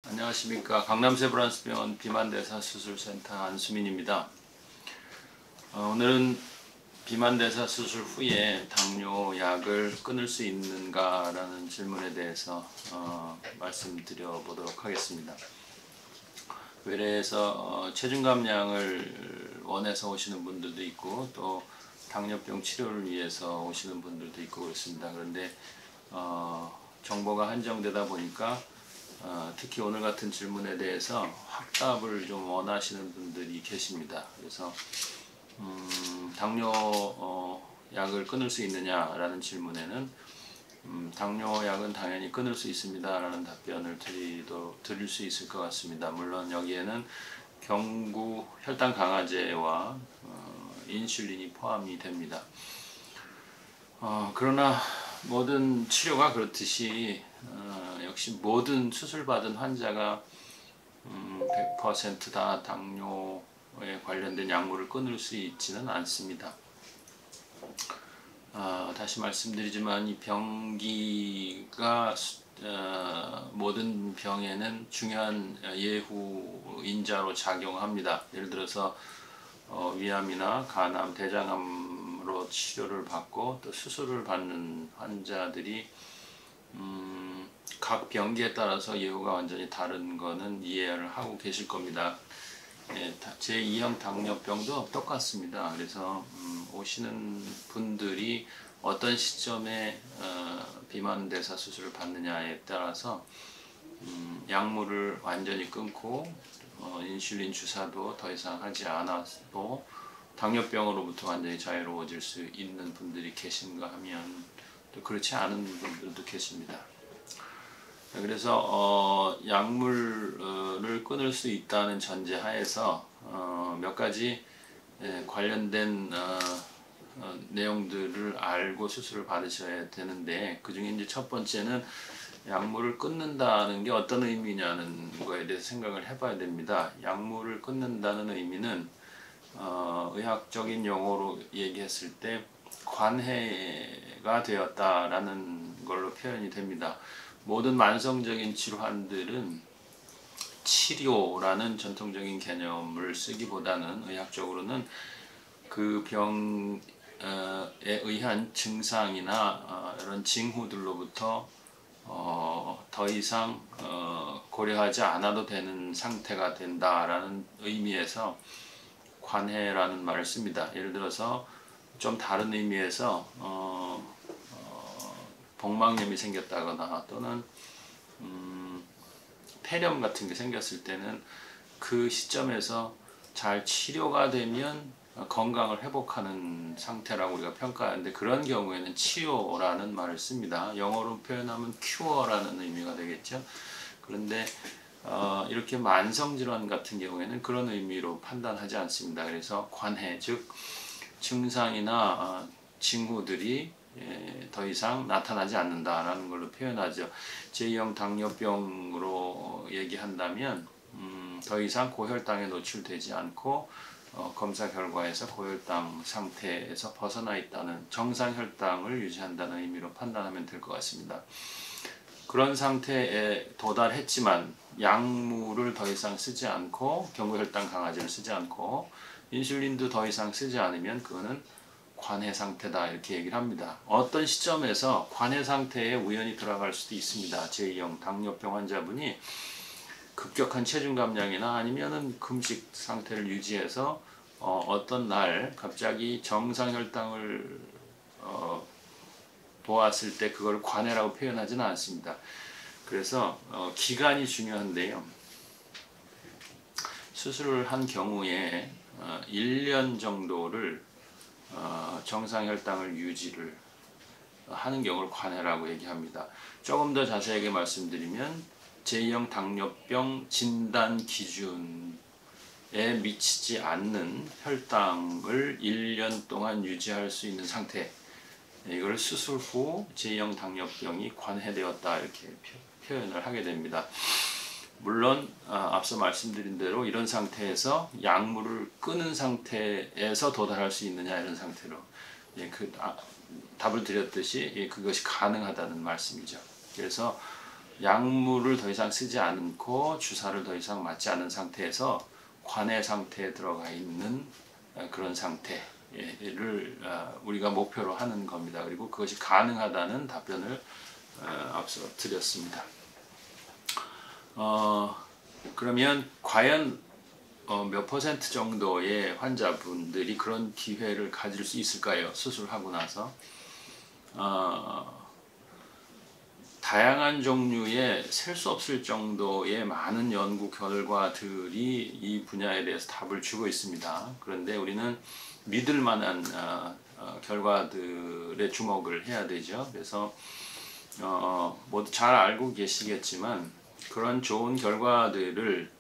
안녕하십니까. 강남 세브란스병원 비만대사수술센터 안수민입니다. 오늘은 비만대사 수술 후에 당뇨약을 끊을 수 있는가 라는 질문에 대해서 말씀드려 보도록 하겠습니다. 외래에서 체중 감량을 원해서 오시는 분들도 있고 또 당뇨병 치료를 위해서 오시는 분들도 있고 그렇습니다. 그런데 정보가 한정되다 보니까 특히 오늘 같은 질문에 대해서 확답을 좀 원하시는 분들이 계십니다. 그래서 당뇨 약을 끊을 수 있느냐라는 질문에는 당뇨약은 당연히 끊을 수 있습니다 라는 답변을 드릴 수 있을 것 같습니다. 물론 여기에는 경구 혈당 강화제와 인슐린이 포함이 됩니다. 그러나 모든 치료가 그렇듯이 역시 모든 수술받은 환자가 100% 다 당뇨에 관련된 약물을 끊을 수 있지는 않습니다. 다시 말씀드리지만 이 병기가 모든 병에는 중요한 예후인자로 작용합니다. 예를 들어서 위암이나 간암, 대장암으로 치료를 받고 또 수술을 받는 환자들이 각 병기에 따라서 예후가 완전히 다른 거는 이해를 하고 계실 겁니다. 제2형 당뇨병도 똑같습니다. 그래서 오시는 분들이 어떤 시점에 비만대사 수술을 받느냐에 따라서 약물을 완전히 끊고 인슐린 주사도 더 이상 하지 않아도 당뇨병으로부터 완전히 자유로워질 수 있는 분들이 계신가 하면 또 그렇지 않은 분들도 계십니다. 그래서 약물을 끊을 수 있다는 전제 하에서 몇 가지 관련된 내용들을 알고 수술을 받으셔야 되는데, 그 중에 이제 첫 번째는 약물을 끊는다는 게 어떤 의미냐는 거에 대해서 생각을 해봐야 됩니다. 약물을 끊는다는 의미는 의학적인 용어로 얘기했을 때 관해가 되었다라는 걸로 표현이 됩니다. 모든 만성적인 질환들은 치료라는 전통적인 개념을 쓰기보다는 의학적으로는 그 병에 의한 증상이나 이런 징후들로부터 더 이상 고려하지 않아도 되는 상태가 된다라는 의미에서 관해라는 말을 씁니다. 예를 들어서 좀 다른 의미에서 복막염이 생겼다거나 또는 폐렴 같은 게 생겼을 때는 그 시점에서 잘 치료가 되면 건강을 회복하는 상태라고 우리가 평가하는데, 그런 경우에는 치료라는 말을 씁니다. 영어로 표현하면 cure라는 의미가 되겠죠. 그런데 이렇게 만성질환 같은 경우에는 그런 의미로 판단하지 않습니다. 그래서 관해, 즉 증상이나 징후들이 더 이상 나타나지 않는다라는 걸로 표현하죠. 제2형 당뇨병으로 얘기한다면 더 이상 고혈당에 노출되지 않고 검사 결과에서 고혈당 상태에서 벗어나 있다는, 정상 혈당을 유지한다는 의미로 판단하면 될 것 같습니다. 그런 상태에 도달했지만 약물을 더 이상 쓰지 않고 경구혈당 강화제를 쓰지 않고 인슐린도 더 이상 쓰지 않으면 그거는 관해 상태다 이렇게 얘기를 합니다. 어떤 시점에서 관해 상태에 우연히 들어갈 수도 있습니다. 제2형 당뇨병 환자분이 급격한 체중 감량이나 아니면은 금식 상태를 유지해서 어떤 날 갑자기 정상 혈당을 보았을 때 그걸 관해라고 표현하지는 않습니다. 그래서 기간이 중요한데요. 수술을 한 경우에 1년 정도를 정상 혈당을 유지를 하는 경우를 관해라고 얘기합니다. 조금 더 자세하게 말씀드리면 제2형 당뇨병 진단 기준에 미치지 않는 혈당을 1년 동안 유지할 수 있는 상태, 이걸 수술 후 제2형 당뇨병이 관해되었다 이렇게 표현을 하게 됩니다. 물론 앞서 말씀드린 대로 이런 상태에서 약물을 끊은 상태에서 도달할 수 있느냐 이런 상태로 답을 드렸듯이 그것이 가능하다는 말씀이죠. 그래서 약물을 더 이상 쓰지 않고 주사를 더 이상 맞지 않은 상태에서 관해 상태에 들어가 있는 그런 상태를 우리가 목표로 하는 겁니다. 그리고 그것이 가능하다는 답변을 앞서 드렸습니다. 그러면 과연 몇 퍼센트 정도의 환자분들이 그런 기회를 가질 수 있을까요? 수술하고 나서 다양한 종류의 셀 수 없을 정도의 많은 연구 결과들이 이 분야에 대해서 답을 주고 있습니다. 그런데 우리는 믿을 만한 결과들에 주목을 해야 되죠. 그래서 모두 잘 알고 계시겠지만 그런 좋은 결과들을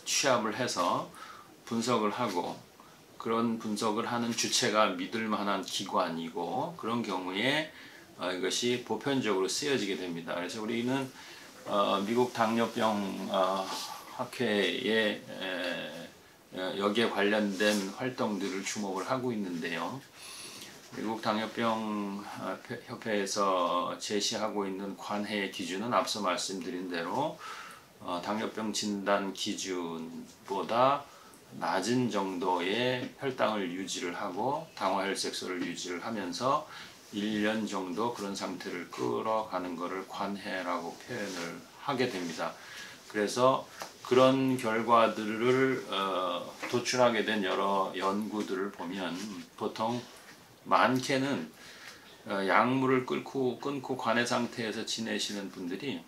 취합을 해서 분석을 하고 그런 분석을 하는 주체가 믿을 만한 기관이고 그런 경우에 이것이 보편적으로 쓰여지게 됩니다. 그래서 우리는 미국 당뇨병 학회에 여기에 관련된 활동들을 주목을 하고 있는데요. 미국 당뇨병 협회에서 제시하고 있는 관해 기준은 앞서 말씀드린 대로 당뇨병 진단 기준보다 낮은 정도의 혈당을 유지를 하고 당화혈색소를 유지를 하면서 1년 정도 그런 상태를 끌어가는 것을 관해라고 표현을 하게 됩니다. 그래서 그런 결과들을 도출하게 된 여러 연구들을 보면 보통 많게는 약물을 끊고 관해 상태에서 지내시는 분들이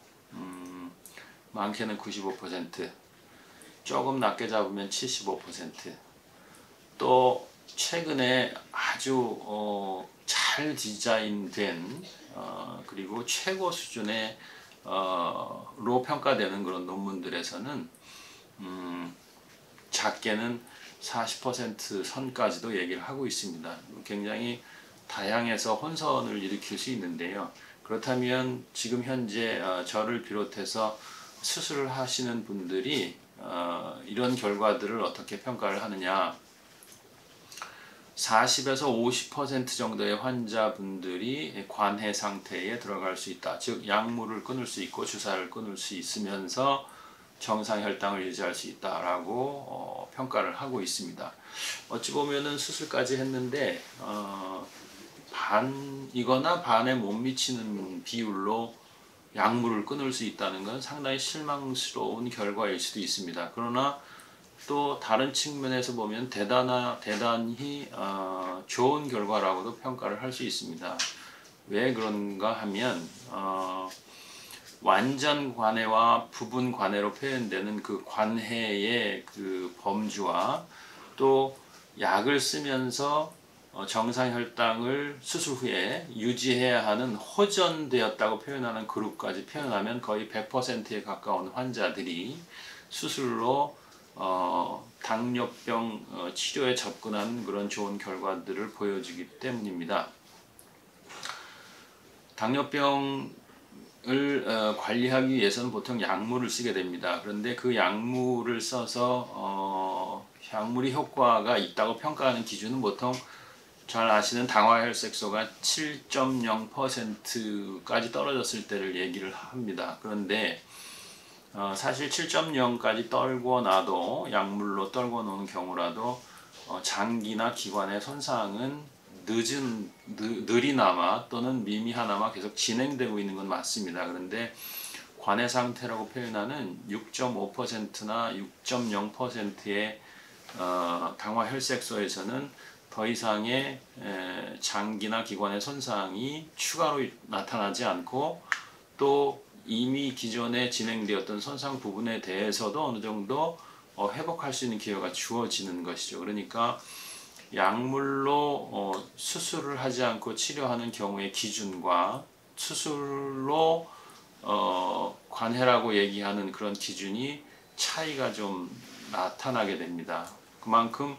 많게는 95%, 조금 낮게 잡으면 75%, 또 최근에 아주 잘 디자인된 그리고 최고 수준의 로 평가되는 그런 논문들에서는 작게는 40% 선까지도 얘기를 하고 있습니다. 굉장히 다양해서 혼선을 일으킬 수 있는데요. 그렇다면 지금 현재 저를 비롯해서 수술을 하시는 분들이 이런 결과들을 어떻게 평가를 하느냐. 40에서 50% 정도의 환자분들이 관해 상태에 들어갈 수 있다. 즉 약물을 끊을 수 있고 주사를 끊을 수 있으면서 정상 혈당을 유지할 수 있다라고 평가를 하고 있습니다. 어찌 보면은 수술까지 했는데 반이거나 반에 못 미치는 비율로 약물을 끊을 수 있다는 건 상당히 실망스러운 결과일 수도 있습니다. 그러나 또 다른 측면에서 보면 대단히 좋은 결과라고도 평가를 할 수 있습니다. 왜 그런가 하면 완전 관해와 부분 관해로 표현되는 그 관해의 그 범주와 또 약을 쓰면서 정상 혈당을 수술 후에 유지해야 하는 호전되었다고 표현하는 그룹까지 표현하면 거의 100%에 가까운 환자들이 수술로 당뇨병 치료에 접근하는 그런 좋은 결과들을 보여주기 때문입니다. 당뇨병을 관리하기 위해서는 보통 약물을 쓰게 됩니다. 그런데 그 약물을 써서 약물이 효과가 있다고 평가하는 기준은 보통 잘 아시는 당화혈색소가 7.0%까지 떨어졌을 때를 얘기를 합니다. 그런데 사실 7.0까지 떨고 나도 약물로 떨고 놓은 경우라도 장기나 기관의 손상은 느리나마 또는 미미하나마 계속 진행되고 있는 건 맞습니다. 그런데 관해 상태라고 표현하는 6.5%나 6.0%의 당화혈색소에서는 더 이상의 장기나 기관의 손상이 추가로 나타나지 않고 또 이미 기존에 진행되었던 손상 부분에 대해서도 어느 정도 회복할 수 있는 기회가 주어지는 것이죠. 그러니까 약물로 수술을 하지 않고 치료하는 경우의 기준과 수술로 관해라고 얘기하는 그런 기준이 차이가 좀 나타나게 됩니다. 그만큼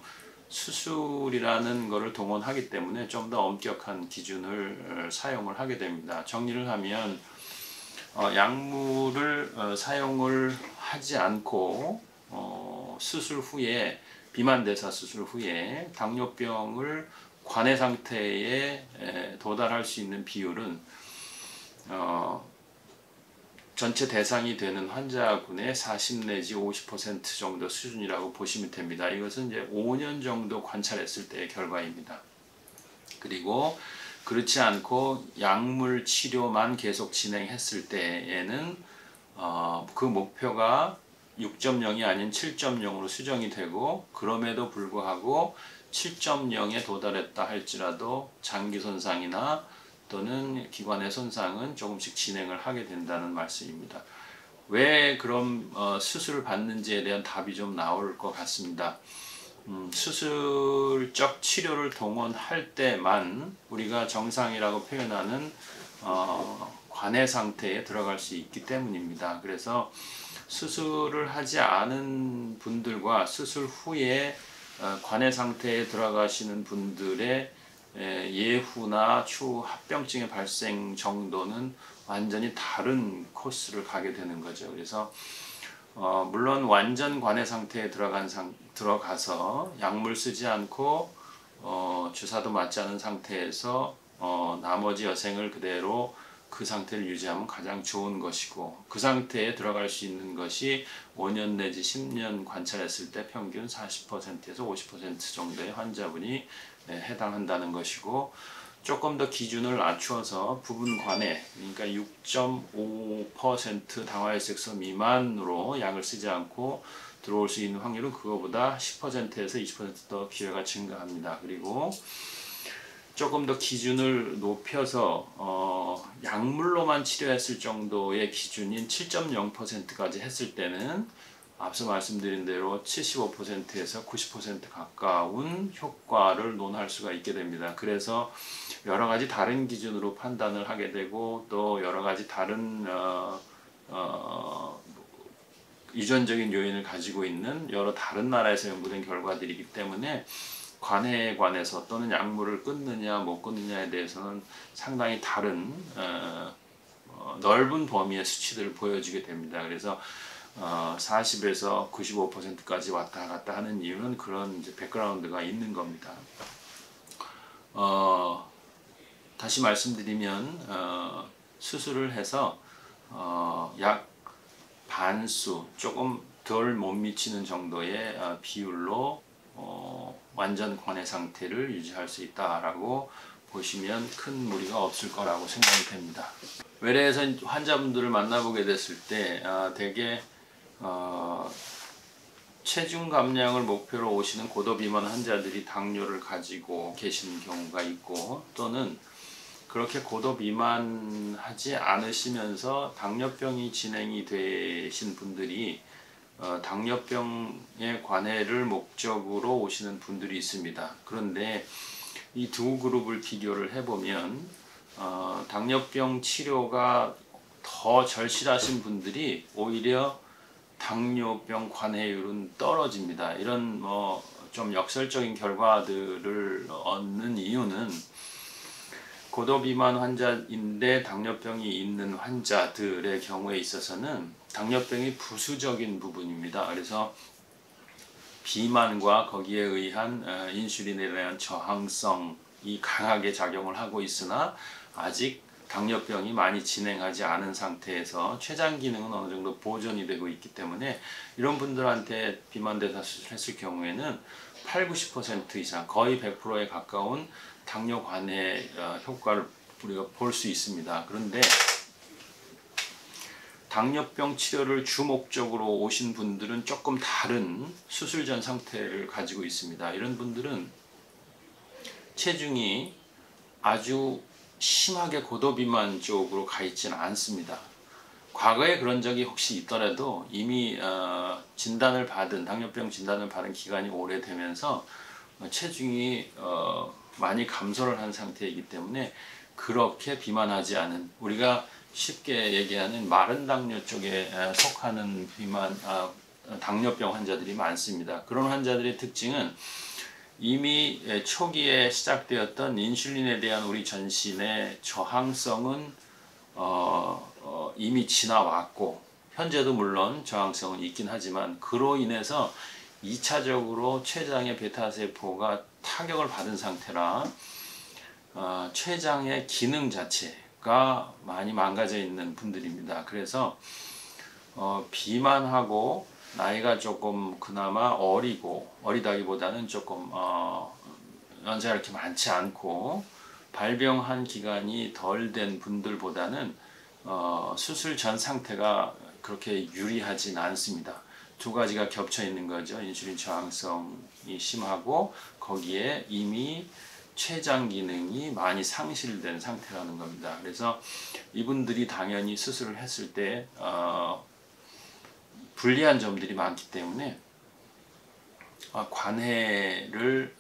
수술이라는 것을 동원하기 때문에 좀 더 엄격한 기준을 사용을 하게 됩니다. 정리를 하면 약물을 사용을 하지 않고 수술 후에 비만대사 수술 후에 당뇨병을 관해 상태에 도달할 수 있는 비율은 전체 대상이 되는 환자군의 40 내지 50% 정도 수준이라고 보시면 됩니다. 이것은 이제 5년 정도 관찰했을 때의 결과입니다. 그리고 그렇지 않고 약물 치료만 계속 진행했을 때에는 그 목표가 6.0이 아닌 7.0으로 수정이 되고, 그럼에도 불구하고 7.0에 도달했다 할지라도 장기 손상이나 또는 기관의 손상은 조금씩 진행을 하게 된다는 말씀입니다. 왜 그럼 수술을 받는지에 대한 답이 좀 나올 것 같습니다. 수술적 치료를 동원할 때만 우리가 정상이라고 표현하는 관해 상태에 들어갈 수 있기 때문입니다. 그래서 수술을 하지 않은 분들과 수술 후에 관해 상태에 들어가시는 분들의 예후나 추후 합병증의 발생 정도는 완전히 다른 코스를 가게 되는 거죠. 그래서 물론 완전 관해 상태에 들어가서 약물 쓰지 않고 주사도 맞지 않은 상태에서 나머지 여생을 그대로 그 상태를 유지하면 가장 좋은 것이고, 그 상태에 들어갈 수 있는 것이 5년 내지 10년 관찰했을 때 평균 40%에서 50% 정도의 환자분이 해당한다는 것이고, 조금 더 기준을 낮추어서 부분 관해, 그러니까 6.5% 당화혈색소 미만으로 약을 쓰지 않고 들어올 수 있는 확률은 그거보다 10%에서 20% 기회가 증가합니다. 그리고 조금 더 기준을 높여서 약물로만 치료했을 정도의 기준인 7.0%까지 했을 때는 앞서 말씀드린 대로 75%에서 90% 가까운 효과를 논할 수가 있게 됩니다. 그래서 여러 가지 다른 기준으로 판단을 하게 되고, 또 여러 가지 다른 유전적인 요인을 가지고 있는 여러 다른 나라에서 연구된 결과들이기 때문에 관해에 관해서 또는 약물을 끊느냐 못 끊느냐에 대해서는 상당히 다른 넓은 범위의 수치들을 보여주게 됩니다. 그래서 40에서 95%까지 왔다 갔다 하는 이유는 그런 이제 백그라운드가 있는 겁니다. 다시 말씀드리면 수술을 해서 약 반수, 조금 덜 못 미치는 정도의 비율로 완전 관해 상태를 유지할 수 있다라고 보시면 큰 무리가 없을 거라고 생각이 됩니다. 외래에서 환자분들을 만나보게 됐을 때 대개 체중 감량을 목표로 오시는 고도 비만 환자들이 당뇨를 가지고 계시는 경우가 있고, 또는 그렇게 고도 비만하지 않으시면서 당뇨병이 진행이 되신 분들이 당뇨병의 관해를 목적으로 오시는 분들이 있습니다. 그런데 이 두 그룹을 비교를 해보면 당뇨병 치료가 더 절실하신 분들이 오히려 당뇨병 관해율은 떨어집니다. 이런 좀 역설적인 결과들을 얻는 이유는 고도 비만 환자인데 당뇨병이 있는 환자들의 경우에 있어서는 당뇨병이 부수적인 부분입니다. 그래서 비만과 거기에 의한 인슐린에 대한 저항성이 강하게 작용을 하고 있으나 아직 당뇨병이 많이 진행하지 않은 상태에서 췌장 기능은 어느 정도 보존이 되고 있기 때문에 이런 분들한테 비만 대사 수술했을 경우에는 80, 90% 이상, 거의 100%에 가까운 당뇨 관해 효과를 우리가 볼 수 있습니다. 그런데 당뇨병 치료를 주목적으로 오신 분들은 조금 다른 수술 전 상태를 가지고 있습니다. 이런 분들은 체중이 아주 심하게 고도비만 쪽으로 가 있지는 않습니다. 과거에 그런 적이 혹시 있더라도 이미 당뇨병 진단을 받은 기간이 오래되면서 체중이 많이 감소를 한 상태이기 때문에 그렇게 비만하지 않은, 우리가 쉽게 얘기하는 마른 당뇨 쪽에 속하는 당뇨병 환자들이 많습니다. 그런 환자들의 특징은 이미 초기에 시작되었던 인슐린에 대한 우리 전신의 저항성은 이미 지나왔고, 현재도 물론 저항성은 있긴 하지만 그로 인해서 2차적으로 췌장의 베타세포가 타격을 받은 상태라 췌장의 기능 자체가 많이 망가져 있는 분들입니다. 그래서 비만하고 나이가 조금 그나마 어리다기보다는 조금 연세가 이렇게 많지 않고 발병한 기간이 덜 된 분들보다는 수술 전 상태가 그렇게 유리하진 않습니다. 두 가지가 겹쳐 있는 거죠. 인슐린 저항성이 심하고 거기에 이미 췌장 기능이 많이 상실된 상태라는 겁니다. 그래서 이분들이 당연히 수술을 했을 때 불리한 점들이 많기 때문에 관해를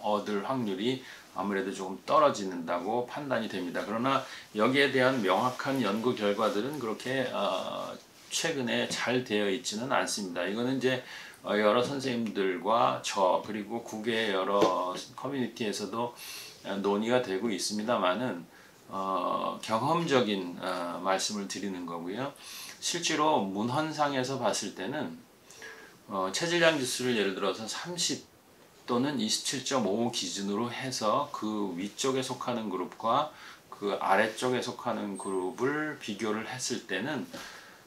얻을 확률이 아무래도 조금 떨어진다고 판단이 됩니다. 그러나 여기에 대한 명확한 연구 결과들은 그렇게 최근에 잘 되어 있지는 않습니다. 이거는 이제 여러 선생님들과 그리고 국외 여러 커뮤니티에서도 논의가 되고 있습니다만은 경험적인 말씀을 드리는 거고요. 실제로 문헌상에서 봤을 때는 체질량 지수를 예를 들어서 30 또는 27.5 기준으로 해서 그 위쪽에 속하는 그룹과 그 아래쪽에 속하는 그룹을 비교를 했을 때는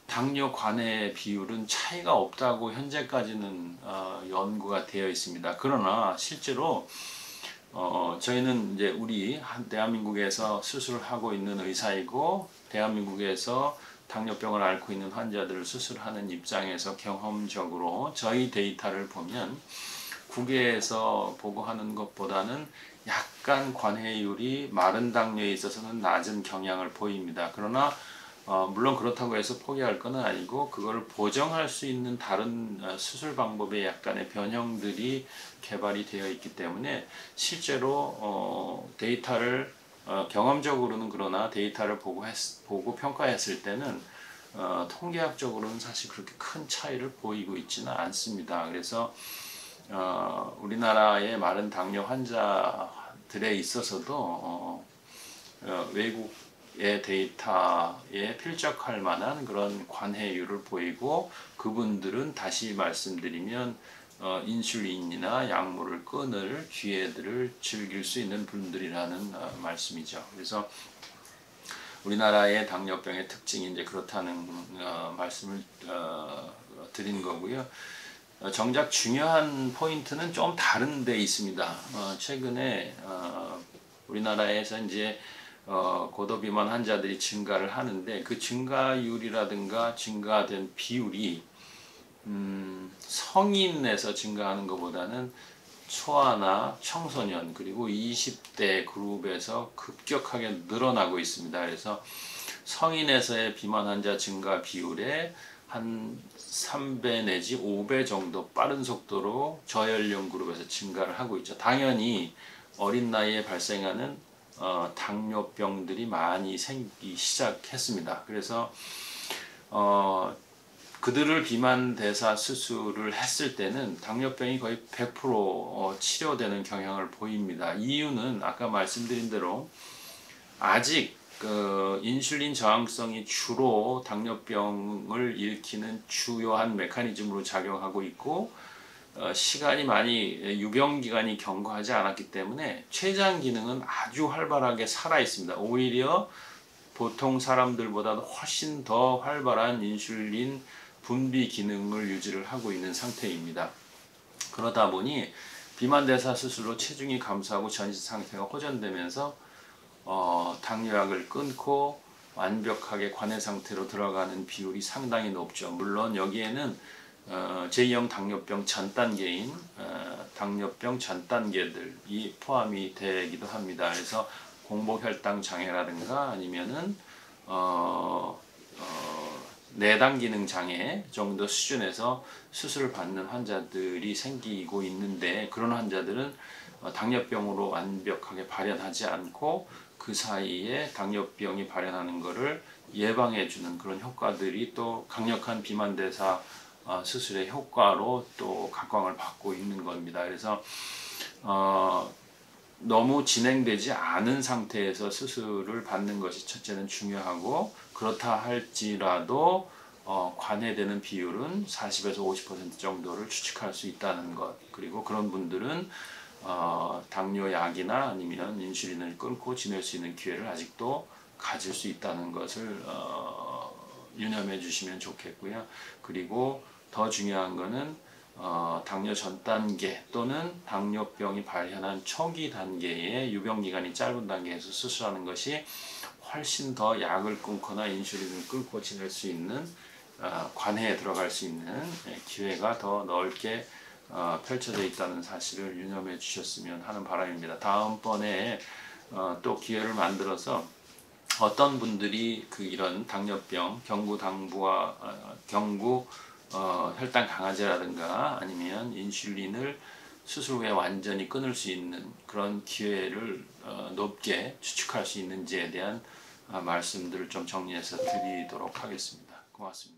당뇨 관해 비율은 차이가 없다고 현재까지는 연구가 되어 있습니다. 그러나 실제로 저희는 이제 우리 대한민국에서 수술을 하고 있는 의사이고 대한민국에서 당뇨병을 앓고 있는 환자들을 수술하는 입장에서 경험적으로 저희 데이터를 보면 국외에서 보고하는 것보다는 약간 관해율이 마른 당뇨에 있어서는 낮은 경향을 보입니다. 그러나 물론 그렇다고 해서 포기할 건 아니고 그걸 보정할 수 있는 다른 수술 방법의 약간의 변형들이 개발이 되어 있기 때문에 실제로 데이터를 경험적으로는 그러나 데이터를 보고 평가했을 때는 통계학적으로는 사실 그렇게 큰 차이를 보이고 있지는 않습니다. 그래서 우리나라의 마른 당뇨 환자들에 있어서도 외국의 데이터에 필적할 만한 그런 관해율을 보이고 그분들은 다시 말씀드리면 인슐린이나 약물을 끊을 기회들을 즐길 수 있는 분들이라는 말씀이죠. 그래서 우리나라의 당뇨병의 특징이 이제 그렇다는 말씀을 드린 거고요. 정작 중요한 포인트는 좀 다른 데 있습니다. 최근에 우리나라에서 이제 고도비만 환자들이 증가를 하는데 그 증가율이라든가 증가된 비율이 성인에서 증가하는 것보다는 초아나 청소년 그리고 20대 그룹에서 급격하게 늘어나고 있습니다. 그래서 성인에서의 비만 환자 증가 비율의 한 3배 내지 5배 정도 빠른 속도로 저연령 그룹에서 증가를 하고 있죠. 당연히 어린 나이에 발생하는 당뇨병들이 많이 생기기 시작했습니다. 그래서 그들을 비만 대사 수술을 했을 때는 당뇨병이 거의 100% 치료되는 경향을 보입니다. 이유는 아까 말씀드린 대로 아직 인슐린 저항성이 주로 당뇨병을 일으키는 주요한 메커니즘으로 작용하고 있고 시간이 많이 유병기간이 경과하지 않았기 때문에 췌장 기능은 아주 활발하게 살아 있습니다. 오히려 보통 사람들보다도 훨씬 더 활발한 인슐린 분비 기능을 유지를 하고 있는 상태입니다. 그러다 보니 비만대사 수술로 체중이 감소하고 전신 상태가 호전되면서 당뇨약을 끊고 완벽하게 관해 상태로 들어가는 비율이 상당히 높죠. 물론 여기에는 제2형 당뇨병 전 단계인 당뇨병 전 단계들이 포함이 되기도 합니다. 그래서 공복혈당 장애라든가 아니면은 내당 기능 장애 정도 수준에서 수술을 받는 환자들이 생기고 있는데 그런 환자들은 당뇨병으로 완벽하게 발현하지 않고 그 사이에 당뇨병이 발현하는 것을 예방해주는 그런 효과들이 또 강력한 비만대사 수술의 효과로 또 각광을 받고 있는 겁니다. 그래서 너무 진행되지 않은 상태에서 수술을 받는 것이 첫째는 중요하고 그렇다 할지라도 관해되는 비율은 40에서 50% 정도를 추측할 수 있다는 것 그리고 그런 분들은 당뇨약이나 아니면 인슐린을 끊고 지낼 수 있는 기회를 아직도 가질 수 있다는 것을 유념해 주시면 좋겠고요. 그리고 더 중요한 거는 당뇨 전 단계 또는 당뇨병이 발현한 초기 단계의 유병기간이 짧은 단계에서 수술하는 것이 훨씬 더 약을 끊거나 인슐린을 끊고 지낼 수 있는 관해에 들어갈 수 있는 기회가 더 넓게 펼쳐져 있다는 사실을 유념해 주셨으면 하는 바람입니다. 다음번에 또 기회를 만들어서 어떤 분들이 이런 당뇨병, 경구 혈당 강화제라든가 아니면 인슐린을 수술 후에 완전히 끊을 수 있는 그런 기회를 높게 추측할 수 있는지에 대한 말씀들을 좀 정리해서 드리도록 하겠습니다. 고맙습니다.